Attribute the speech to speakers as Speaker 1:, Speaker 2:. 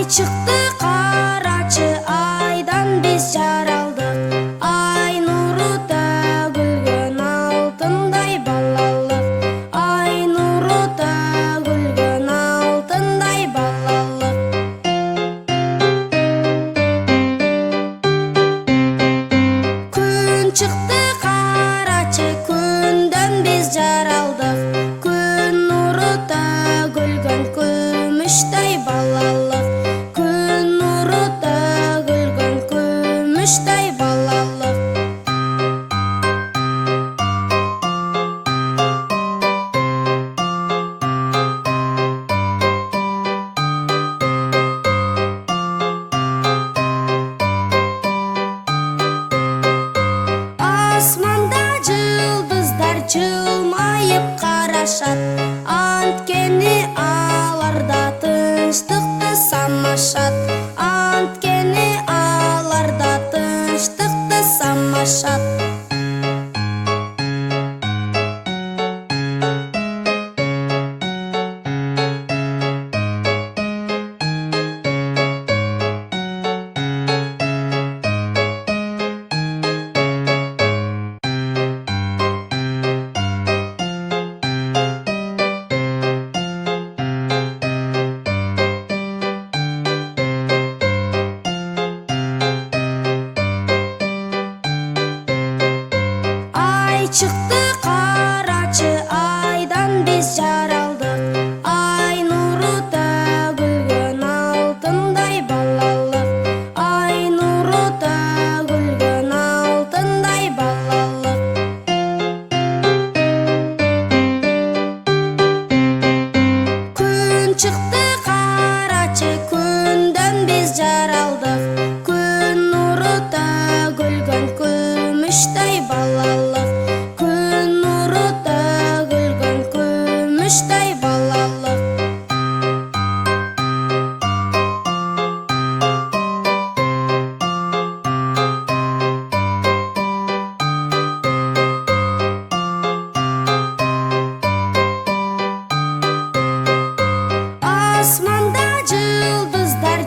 Speaker 1: Çıktı karaçı aydan biz jaraldık. Ay nuru tөгülгөн алтындай балалык. Ay nuru tөгülгөн алтындай балалык. Күн çıktı karaçı күндөн biz жаралдык. Күн нуру төгülгөн күмүштөй балалык. Күмүштөй балалык. Асманда жылдыздар жылмайып карашат. Анткени аларда тынчтыкты самашат. Анткени аларда тынчтыкты самашат. Çıktı karaçı aydan biz jaraldık. Ay nuru tөгülгөн алтындай балалык. Ay nuru tөгülгөн алтындай балалык. Күн çıktı karaçı күндөн biz жаралдык. Күн нуру төгülгөн күмүштөй балалык. Күмүштөй балалык. Асманда жылдыздар